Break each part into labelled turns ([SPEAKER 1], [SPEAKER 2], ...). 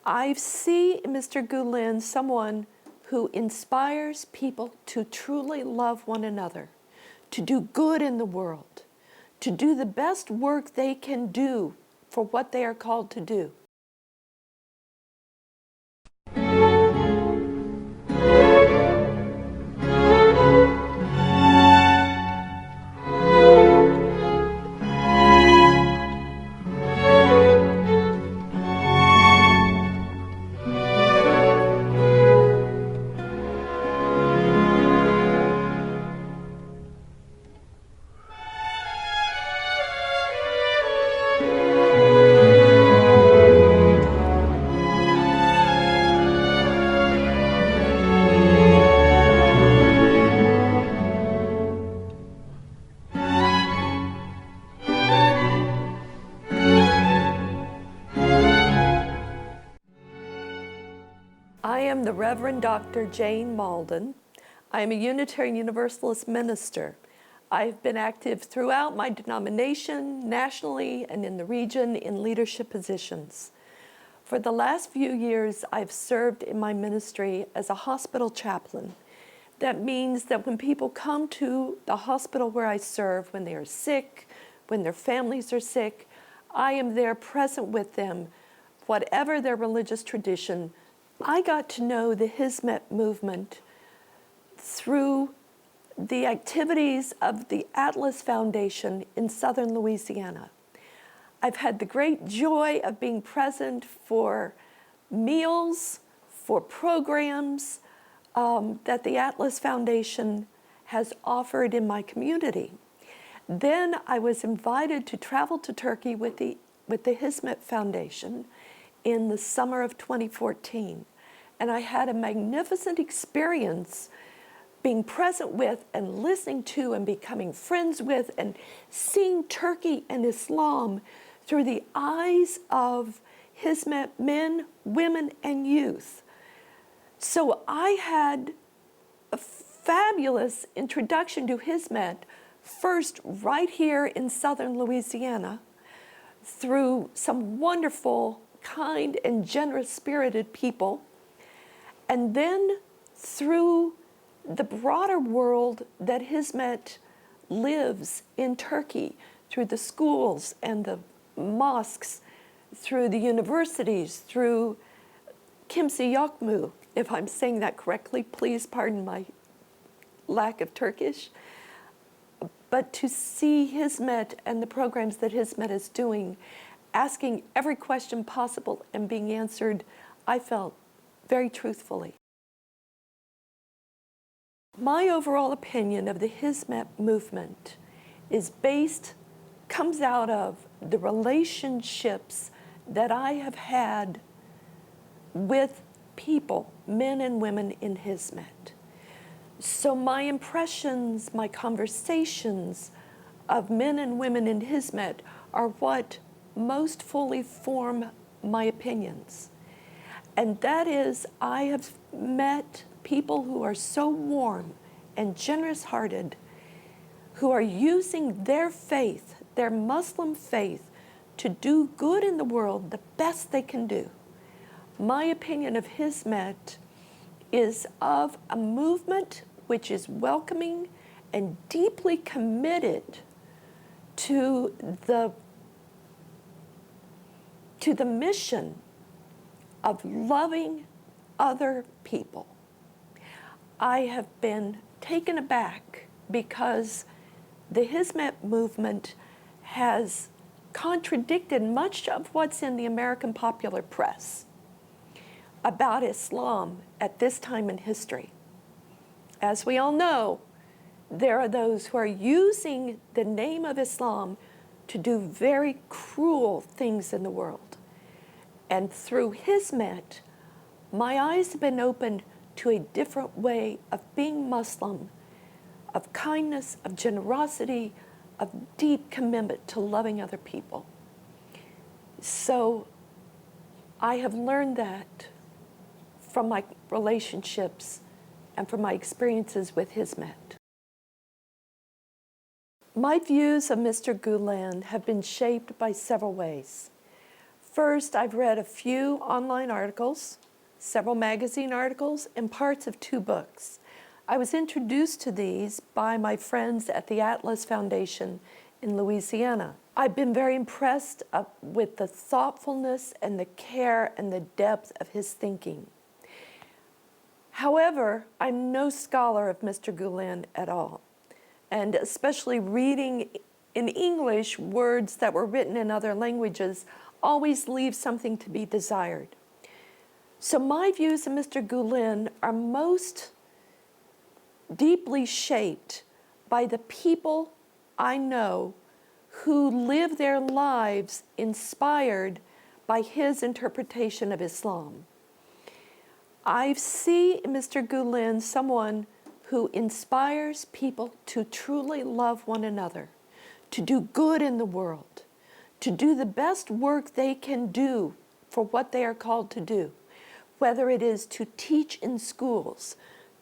[SPEAKER 1] I see in Mr. Gülen someone who inspires people to truly love one another, to do good in the world, to do the best work they can do for what they are called to do. I am the Reverend Dr. Jane Mauldin. I am a Unitarian Universalist minister. I've been active throughout my denomination, nationally and in the region, in leadership positions. For the last few years, I've served in my ministry as a hospital chaplain. That means that when people come to the hospital where I serve, when they are sick, when their families are sick, I am there present with them, whatever their religious tradition. I got to know the Hizmet movement through the activities of the Atlas Foundation in southern Louisiana. I've had the great joy of being present for meals, for programs that the Atlas Foundation has offered in my community. Then I was invited to travel to Turkey with the Hizmet Foundation in the summer of 2014. And I had a magnificent experience being present with and listening to and becoming friends with and seeing Turkey and Islam through the eyes of Hizmet men, women, and youth. So I had a fabulous introduction to Hizmet, first right here in southern Louisiana, through some wonderful, kind, and generous-spirited people, and then through the broader world that Hizmet lives in Turkey, through the schools and the mosques, through the universities, through Kimse Yokmu, if I'm saying that correctly, please pardon my lack of Turkish. But to see Hizmet and the programs that Hizmet is doing, asking every question possible and being answered, I felt very truthfully. My overall opinion of the Hizmet movement comes out of the relationships that I have had with people, men and women in Hizmet. So my impressions, my conversations of men and women in Hizmet are what most fully form my opinions. And that is, I have met people who are so warm and generous-hearted, who are using their faith, their Muslim faith, to do good in the world the best they can do. My opinion of Hizmet is of a movement which is welcoming and deeply committed to the mission of loving other people. I have been taken aback because the Hizmet movement has contradicted much of what's in the American popular press about Islam at this time in history. As we all know, there are those who are using the name of Islam to do very cruel things in the world. And through Hizmet, my eyes have been opened to a different way of being Muslim, of kindness, of generosity, of deep commitment to loving other people. So I have learned that from my relationships and from my experiences with Hizmet. My views of Mr. Gülen have been shaped by several ways. First, I've read a few online articles, several magazine articles, and parts of 2 books. I was introduced to these by my friends at the Atlas Foundation in Louisiana. I've been very impressed with the thoughtfulness and the care and the depth of his thinking. However, I'm no scholar of Mr. Gülen at all, and especially reading in English words that were written in other languages always leaves something to be desired. So my views of Mr. Gülen are most deeply shaped by the people I know who live their lives inspired by his interpretation of Islam. I see in Mr. Gülen someone who inspires people to truly love one another, to do good in the world, to do the best work they can do for what they are called to do, whether it is to teach in schools,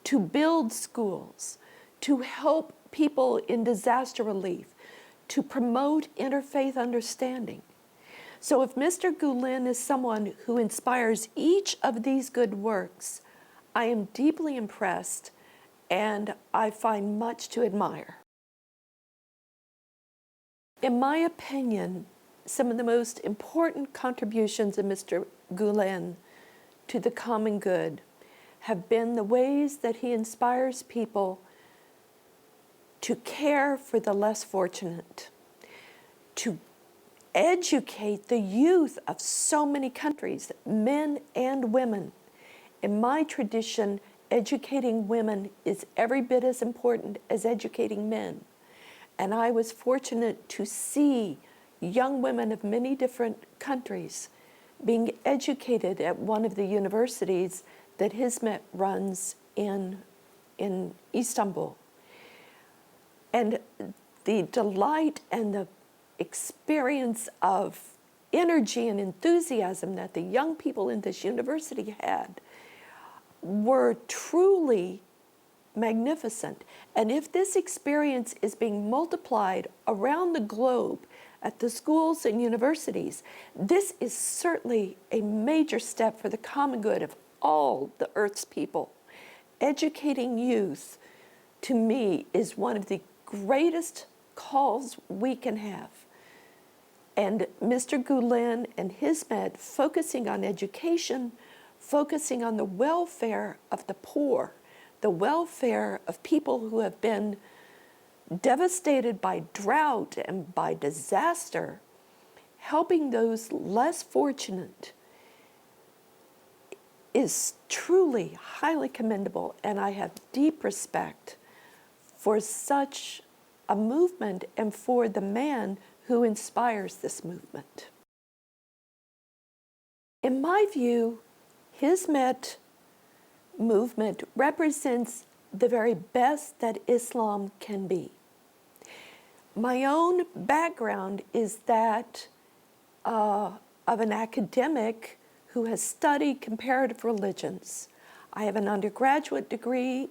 [SPEAKER 1] to build schools, to help people in disaster relief, to promote interfaith understanding. So if Mr. Gülen is someone who inspires each of these good works, I am deeply impressed and I find much to admire. In my opinion, some of the most important contributions of Mr. Gülen to the common good have been the ways that he inspires people to care for the less fortunate, to educate the youth of so many countries, men and women. In my tradition, educating women is every bit as important as educating men. And I was fortunate to see young women of many different countries being educated at one of the universities that Hizmet runs in Istanbul. And the delight and the experience of energy and enthusiasm that the young people in this university had were truly magnificent. And if this experience is being multiplied around the globe at the schools and universities, this is certainly a major step for the common good of all the Earth's people. Educating youth, to me, is one of the greatest calls we can have. And Mr. Gülen and Hizmet focusing on education, focusing on the welfare of the poor, the welfare of people who have been devastated by drought and by disaster, helping those less fortunate is truly highly commendable, and I have deep respect for such a movement and for the man who inspires this movement. In my view, Hizmet movement represents the very best that Islam can be. My own background is that of an academic who has studied comparative religions. I have an undergraduate degree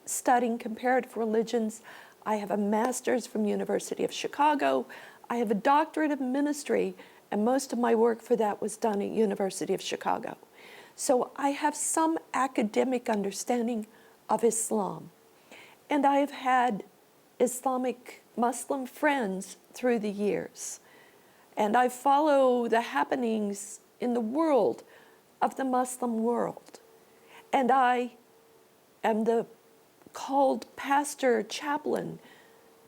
[SPEAKER 1] studying comparative religions. I have a master's from University of Chicago. I have a Doctorate of Ministry, and most of my work for that was done at University of Chicago. So I have some academic understanding of Islam. And I have had Islamic Muslim friends through the years. And I follow the happenings in the world of the Muslim world. And I am the called pastor chaplain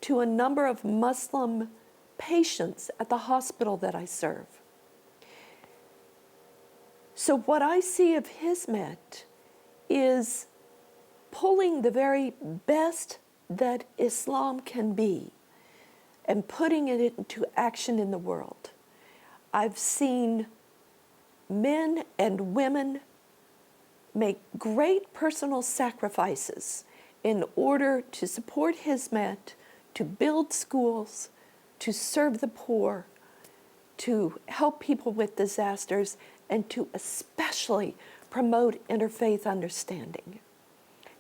[SPEAKER 1] to a number of Muslim patients at the hospital that I serve. So what I see of Hizmet is pulling the very best that Islam can be and putting it into action in the world. I've seen men and women make great personal sacrifices in order to support Hizmet, to build schools, to serve the poor, to help people with disasters, and to especially promote interfaith understanding.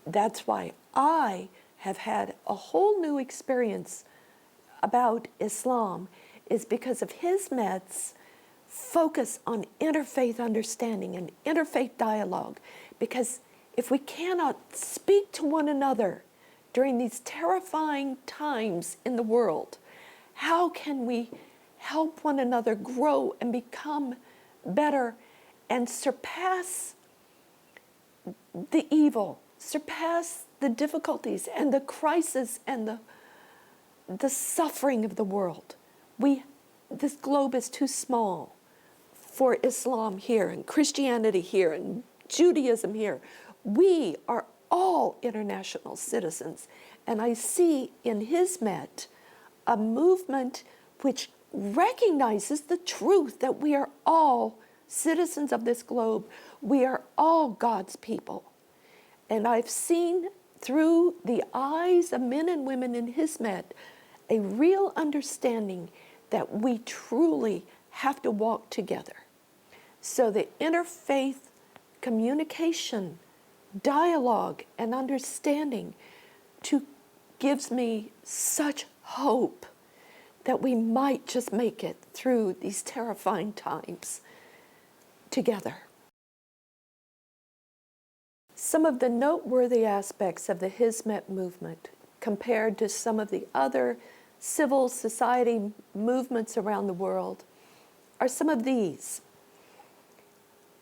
[SPEAKER 1] That's why I have had a whole new experience about Islam, is because of Hizmet's focus on interfaith understanding and interfaith dialogue, because if we cannot speak to one another during these terrifying times in the world, how can we help one another grow and become better and surpass the evil, surpass the difficulties and the crisis and the suffering of the world? This globe is too small for Islam here and Christianity here and Judaism here. We are all international citizens. And I see in Hizmet a movement which recognizes the truth that we are all citizens of this globe. We are all God's people. And I've seen through the eyes of men and women in Hizmet a real understanding that we truly have to walk together. So the interfaith communication, dialogue, and understanding gives me such hope that we might just make it through these terrifying times together. Some of the noteworthy aspects of the Hizmet movement compared to some of the other civil society movements around the world are some of these.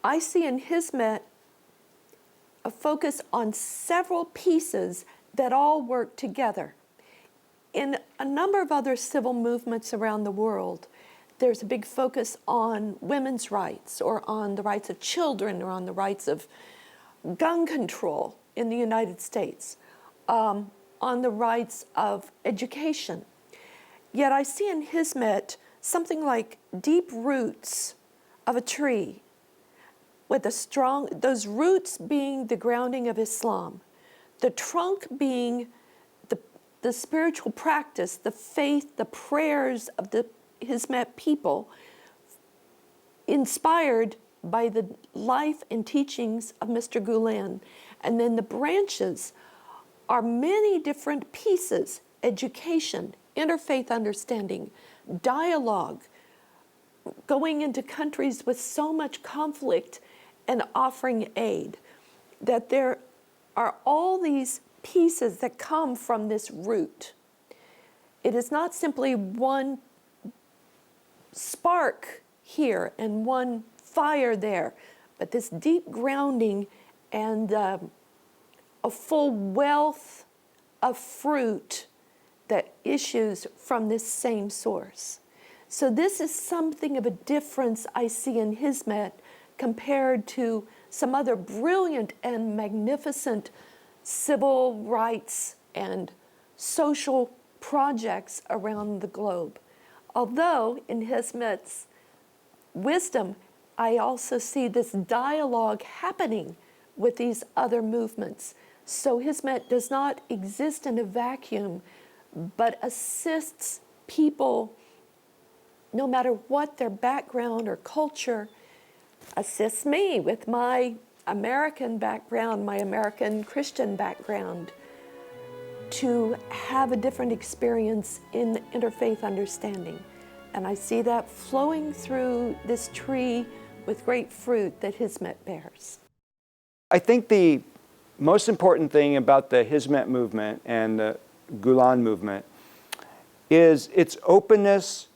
[SPEAKER 1] I see in Hizmet a focus on several pieces that all work together. In a number of other civil movements around the world, there's a big focus on women's rights or on the rights of children or on the rights of gun control in the United States, on the rights of education. Yet I see in Hizmet something like deep roots of a tree, with those roots being the grounding of Islam, the trunk being the spiritual practice, the faith, the prayers of the Hizmet people, inspired by the life and teachings of Mr. Gülen. And then the branches are many different pieces: education, interfaith understanding, dialogue, going into countries with so much conflict and offering aid, that there are all these pieces that come from this root. It is not simply one spark here and one fire there, but this deep grounding and a full wealth of fruit that issues from this same source. So this is something of a difference I see in Hizmet compared to some other brilliant and magnificent civil rights and social projects around the globe. Although in Hizmet's wisdom, I also see this dialogue happening with these other movements. So Hizmet does not exist in a vacuum, but assists people, no matter what their background or culture, assists me with my American background, my American Christian background, to have a different experience in interfaith understanding. And I see that flowing through this tree with great fruit that Hizmet bears.
[SPEAKER 2] I think the most important thing about the Hizmet movement and the Gülen movement is its openness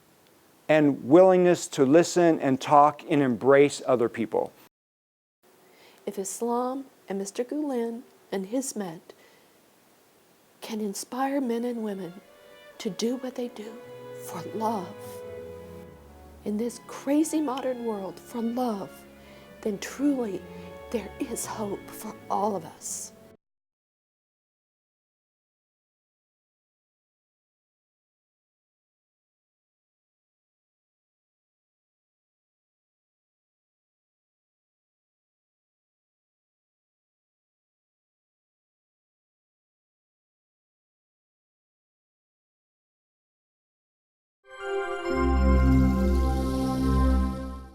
[SPEAKER 2] and willingness to listen and talk and embrace other people.
[SPEAKER 1] If Islam and Mr. Gülen and Hizmet can inspire men and women to do what they do for love, in this crazy modern world for love, then truly there is hope for all of us.